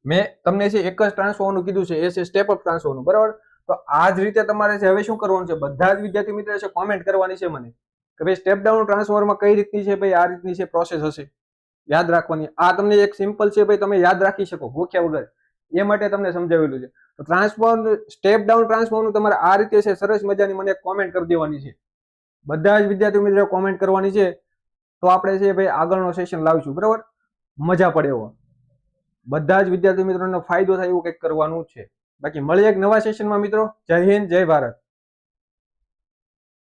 મેં તમને છે એક જ ટ્રાન્સફોર્મરનું કીધું છે, એ છે સ્ટેપ અપ ટ્રાન્સફોર્મરનું, બરાબર? તો આ જ રીતે તમારે છે હવે શું કરવાનું છે, બધા જ વિદ્યાર્થી મિત્રો છે કોમેન્ટ કરવાની છે મને કે ભાઈ સ્ટેપ ડાઉન ટ્રાન્સફોર્મરમાં કઈ રીતની છે ભાઈ, આ રીતની છે પ્રોસેસ હશે યાદ રાખવાની. આ તમને એક સિમ્પલ છે ભાઈ, તમે યાદ રાખી શકો ગોખ્યા વગર, એ માટે તમને સમજાવેલું છે. તો ટ્રાન્સફોર્મ સ્ટેપ ડાઉન ટ્રાન્સફોર્મનું તમારે આ રીતે છે સરસ મજાની મને કોમેન્ટ કરી દેવાની છે. બધા જ વિદ્યાર્થી મિત્રો કોમેન્ટ કરવાની છે. તો આપણે છે ભાઈ આગળનો સેશન લાવીશું, બરાબર? મજા પડે એવો, બધા જ વિદ્યાર્થી મિત્રોને ફાયદો થાય એવું કંઈક કરવાનું છે. બાકી મળીએ એક નવા સેશનમાં મિત્રો. જય હિન્દ, જય ભારત.